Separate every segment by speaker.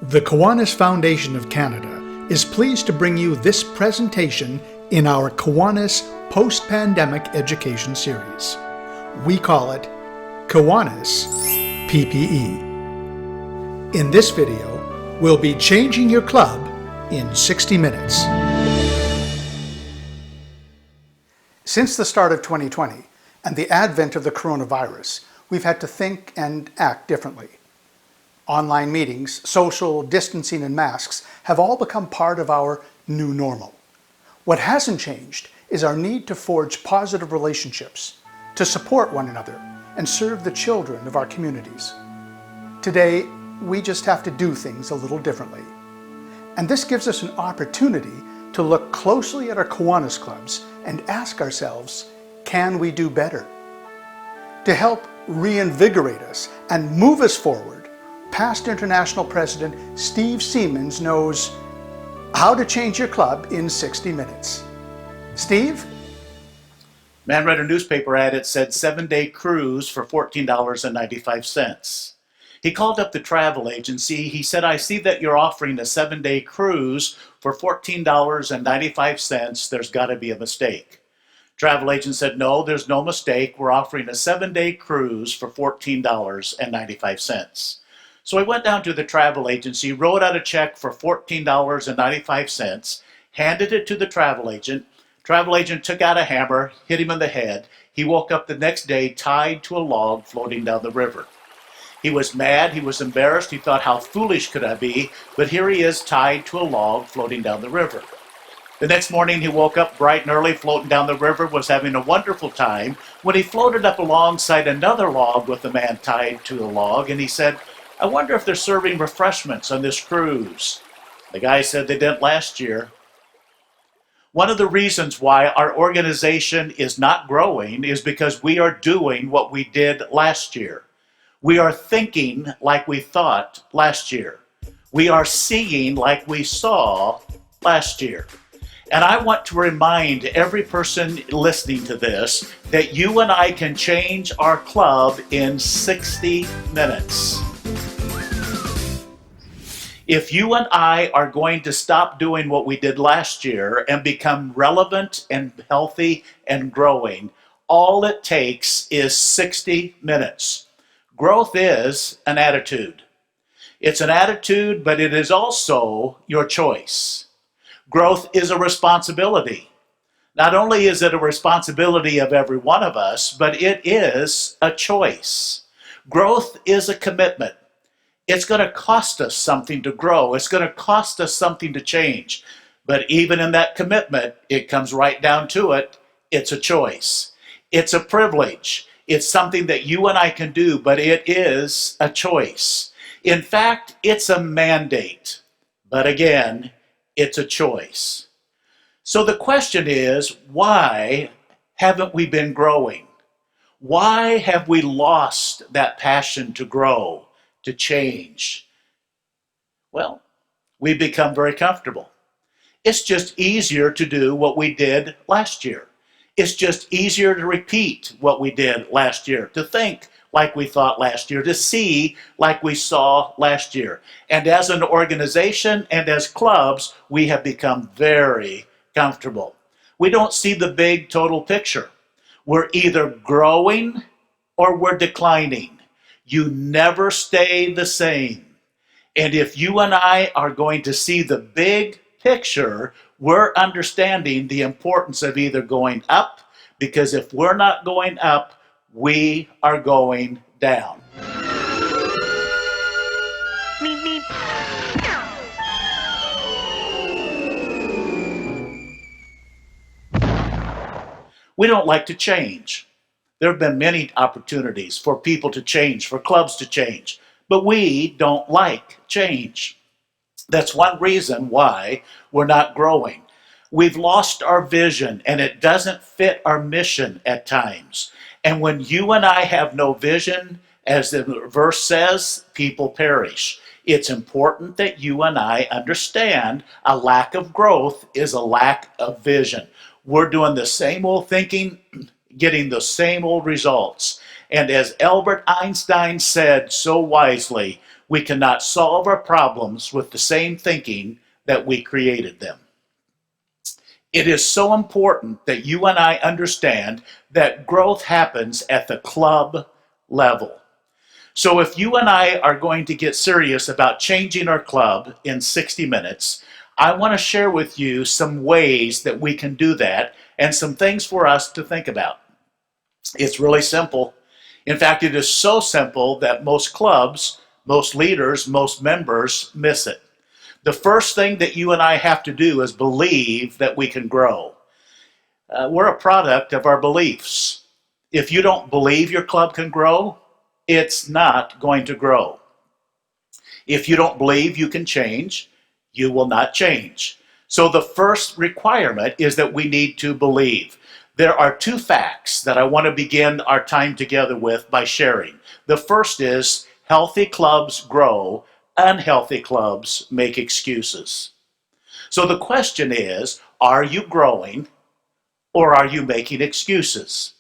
Speaker 1: The Kiwanis Foundation of Canada is pleased to bring you this presentation in our Kiwanis Post-Pandemic Education Series. We call it Kiwanis PPE. In this video, we'll be changing your club in 60 minutes. Since the start of 2020 and the advent of the coronavirus, we've had to think and act differently. Online meetings, social distancing, and masks have all become part of our new normal. What hasn't changed is our need to forge positive relationships, to support one another, and serve the children of our communities. Today, we just have to do things a little differently. And this gives us an opportunity to look closely at our Kiwanis Clubs and ask ourselves, can we do better? To help reinvigorate us and move us forward, past International President Steve Siemens knows how to change your club in 60 minutes. Steve?
Speaker 2: Man read a newspaper ad that said 7-day cruise for $14.95. He called up the travel agency. He said, I see that you're offering a 7-day cruise for $14.95. There's got to be a mistake. Travel agent said, no, there's no mistake. We're offering a 7-day cruise for $14.95. So I went down to the travel agency, wrote out a check for $14.95, handed it to the travel agent. Travel agent took out a hammer, hit him in the head. He woke up the next day tied to a log floating down the river. He was mad, he was embarrassed, he thought, how foolish could I be? But here he is tied to a log floating down the river. The next morning he woke up bright and early, floating down the river, was having a wonderful time, when he floated up alongside another log with a man tied to a log, and he said, I wonder if they're serving refreshments on this cruise. The guy said they didn't last year. One of the reasons why our organization is not growing is because we are doing what we did last year. We are thinking like we thought last year. We are seeing like we saw last year. And I want to remind every person listening to this that you and I can change our club in 60 minutes. If you and I are going to stop doing what we did last year and become relevant and healthy and growing, all it takes is 60 minutes. Growth is an attitude. It's an attitude, but it is also your choice. Growth is a responsibility. Not only is it a responsibility of every one of us, but it is a choice. Growth is a commitment. It's going to cost us something to grow. It's going to cost us something to change. But even in that commitment, it comes right down to it. It's a choice. It's a privilege. It's something that you and I can do, but it is a choice. In fact, it's a mandate. But again, it's a choice. So the question is, why haven't we been growing? Why have we lost that passion to grow, to change? Well, we've become very comfortable. It's just easier to do what we did last year. It's just easier to repeat what we did last year, to think like we thought last year, to see like we saw last year. And as an organization and as clubs, we have become very comfortable. We don't see the big total picture. We're either growing or we're declining. You never stay the same. And if you and I are going to see the big picture, we're understanding the importance of either going up, because if we're not going up, we are going down. We don't like to change. There have been many opportunities for people to change, for clubs to change, but we don't like change. That's one reason why we're not growing. We've lost our vision, and it doesn't fit our mission at times. And when you and I have no vision, as the verse says, people perish. It's important that you and I understand a lack of growth is a lack of vision. We're doing the same old thinking, getting the same old results. And as Albert Einstein said so wisely, We cannot solve our problems with the same thinking that we created them. It is so important that you and I understand that growth happens at the club level. So if you and I are going to get serious about changing our club in 60 minutes, I want to share with you some ways that we can do that and some things for us to think about. It's really simple. In fact, it is so simple that most clubs, most leaders, most members miss it. The first thing that you and I have to do is believe that we can grow. We're a product of our beliefs. If you don't believe your club can grow, it's not going to grow. If you don't believe you can change, you will not change. So the first requirement is that we need to believe. There are two facts that I want to begin our time together with by sharing. The first is healthy clubs grow, unhealthy clubs make excuses. So the question is, are you growing or are you making excuses?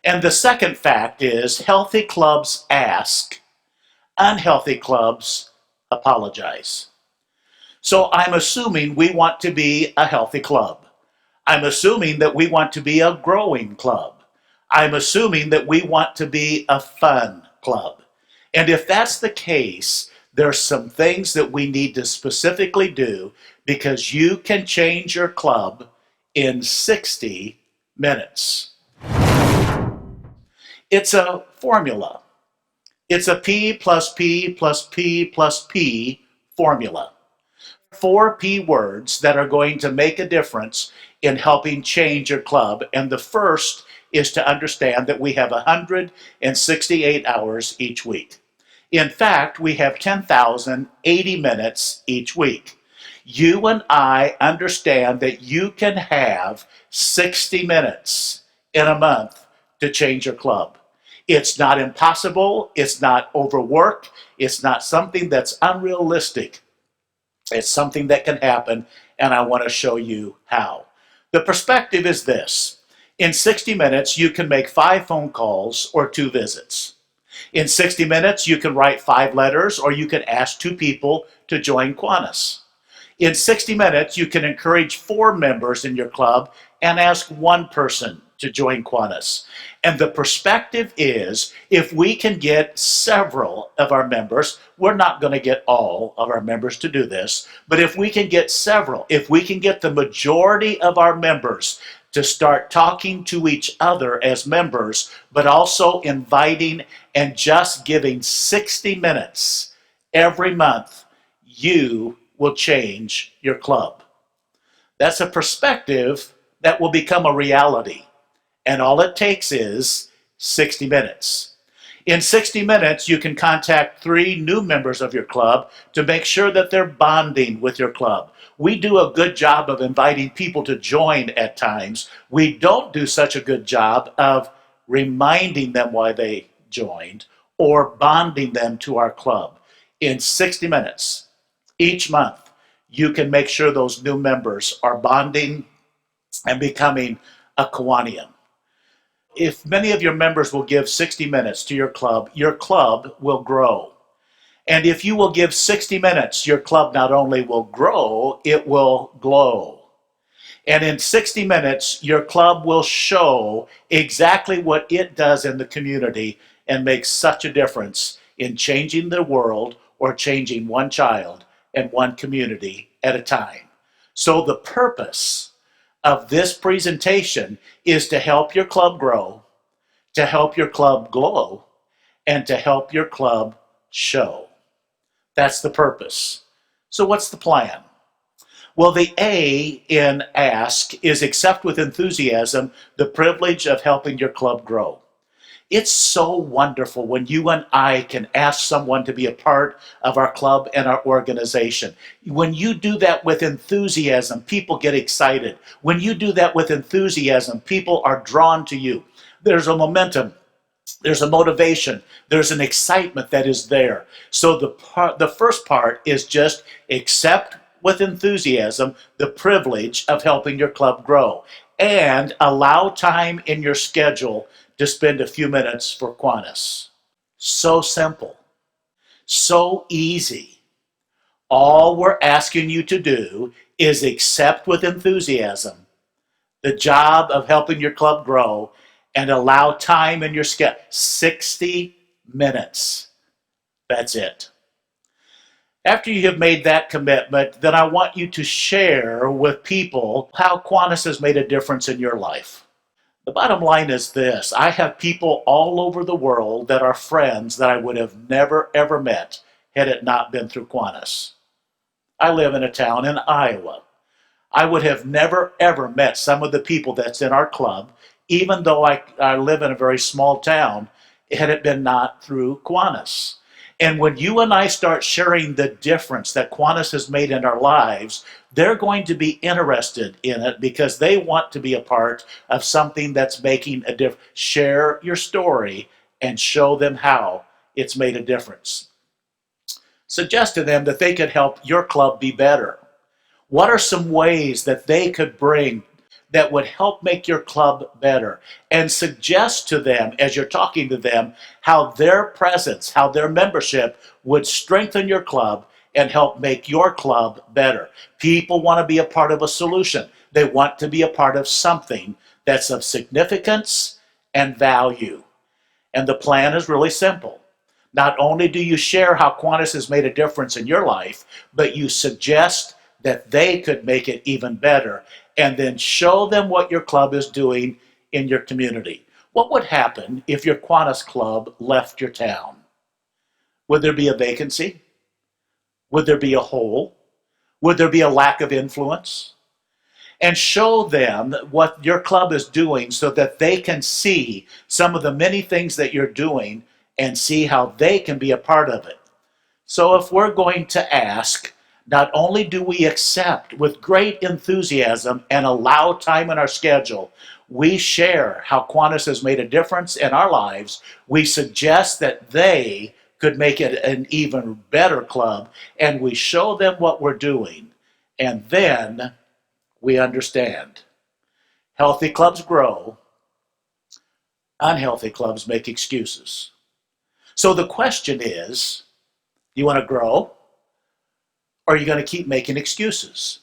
Speaker 2: And the second fact is healthy clubs ask, unhealthy clubs apologize. So I'm assuming we want to be a healthy club. I'm assuming that we want to be a growing club. I'm assuming that we want to be a fun club. And if that's the case, there's some things that we need to specifically do because you can change your club in 60 minutes. It's a formula. It's a P plus P plus P plus P formula. 4 P words that are going to make a difference in helping change your club. And the first is to understand that we have 168 hours each week. In fact, we have 10,080 minutes each week. You and I understand that you can have 60 minutes in a month to change your club. It's not impossible. It's not overwork. It's not something that's unrealistic. It's something that can happen, and I want to show you how. The perspective is this. In 60 minutes, you can make 5 phone calls or 2 visits. In 60 minutes, you can write 5 letters, or you can ask 2 people to join Kiwanis. In 60 minutes, you can encourage 4 members in your club and ask 1 person to join Kiwanis. And the perspective is, if we can get several of our members, we're not going to get all of our members to do this, but if we can get several, if we can get the majority of our members to start talking to each other as members, but also inviting and just giving 60 minutes every month, you will change your club. That's a perspective that will become a reality. And all it takes is 60 minutes. In 60 minutes, you can contact 3 new members of your club to make sure that they're bonding with your club. We do a good job of inviting people to join at times. We don't do such a good job of reminding them why they joined or bonding them to our club. In 60 minutes, each month, you can make sure those new members are bonding and becoming a Kiwanian. If many of your members will give 60 minutes to your club will grow. And if you will give 60 minutes, your club not only will grow, it will glow. And in 60 minutes, your club will show exactly what it does in the community and makes such a difference in changing the world or changing one child and one community at a time. So the purpose of this presentation is to help your club grow, to help your club glow, and to help your club show. That's the purpose. So what's the plan? Well, the A in ask is accept with enthusiasm the privilege of helping your club grow. It's so wonderful when you and I can ask someone to be a part of our club and our organization. When you do that with enthusiasm, people get excited. When you do that with enthusiasm, people are drawn to you. There's a momentum. There's a motivation. There's an excitement that is there. So the first part is just accept with enthusiasm the privilege of helping your club grow and allow time in your schedule to spend a few minutes for Kiwanis. So simple. So easy. All we're asking you to do is accept with enthusiasm the job of helping your club grow and allow time in your schedule. 60 minutes. That's it. After you have made that commitment, then I want you to share with people how Kiwanis has made a difference in your life. The bottom line is this: I have people all over the world that are friends that I would have never ever met had it not been through Kiwanis. I live in a town in Iowa. I would have never ever met some of the people that's in our club, even though I live in a very small town, had it been not through Kiwanis. And when you and I start sharing the difference that Kiwanis has made in our lives, they're going to be interested in it because they want to be a part of something that's making a difference. Share your story and show them how it's made a difference. Suggest to them that they could help your club be better. What are some ways that they could bring that would help make your club better? And suggest to them, as you're talking to them, how their presence, how their membership would strengthen your club and help make your club better. People want to be a part of a solution. They want to be a part of something that's of significance and value. And the plan is really simple. Not only do you share how Kiwanis has made a difference in your life, but you suggest that they could make it even better, and then show them what your club is doing in your community. What would happen if your Kiwanis club left your town? Would there be a vacancy? Would there be a hole? Would there be a lack of influence? And show them what your club is doing so that they can see some of the many things that you're doing and see how they can be a part of it. So if we're going to ask, not only do we accept with great enthusiasm and allow time in our schedule, we share how Kiwanis has made a difference in our lives. We suggest that they could make it an even better club, and we show them what we're doing. And then we understand. Healthy clubs grow, unhealthy clubs make excuses. So the question is, you want to grow? Or are you going to keep making excuses?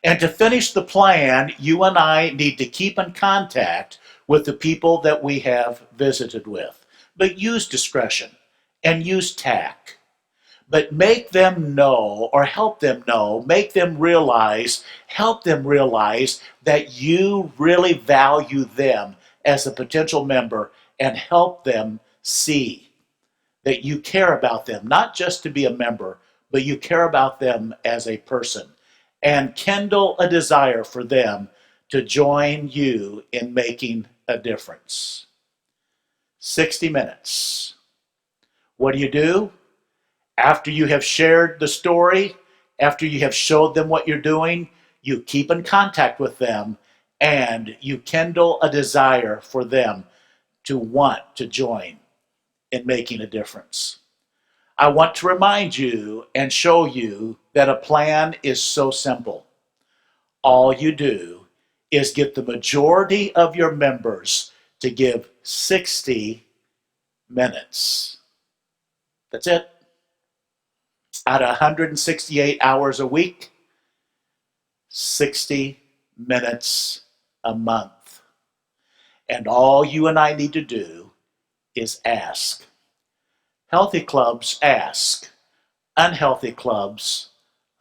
Speaker 2: And to finish the plan, you and I need to keep in contact with the people that we have visited with. But use discretion and use tact. But make them know, or help them know, make them realize, help them realize that you really value them as a potential member, and help them see that you care about them, not just to be a member, but you care about them as a person, and kindle a desire for them to join you in making a difference. 60 minutes. What do? After you have shared the story, after you have showed them what you're doing, you keep in contact with them and you kindle a desire for them to want to join in making a difference. I want to remind you and show you that a plan is so simple. All you do is get the majority of your members to give 60 minutes. That's it. Out of 168 hours a week, 60 minutes a month. And all you and I need to do is ask. Healthy clubs ask. Unhealthy clubs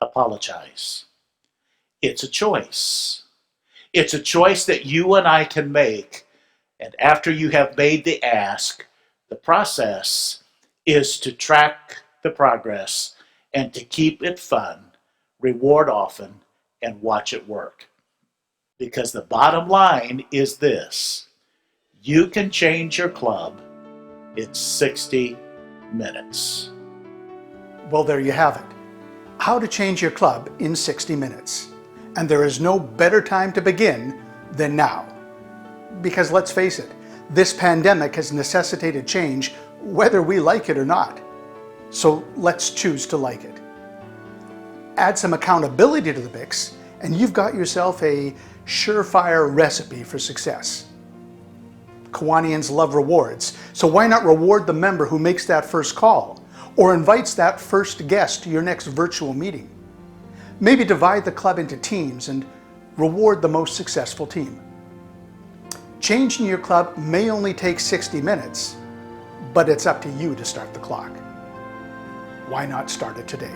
Speaker 2: apologize. It's a choice. It's a choice that you and I can make. And after you have made the ask, the process is to track the progress and to keep it fun, reward often, and watch it work. Because the bottom line is this: you can change your club in 60 minutes.
Speaker 1: Well, there you have it. How to change your club in 60 minutes. And there is no better time to begin than now. Because let's face it, this pandemic has necessitated change whether we like it or not. So let's choose to like it. Add some accountability to the mix, and you've got yourself a surefire recipe for success. Kiwanians love rewards, so why not reward the member who makes that first call, or invites that first guest to your next virtual meeting. Maybe divide the club into teams and reward the most successful team. Changing your club may only take 60 minutes, but it's up to you to start the clock. Why not start it today?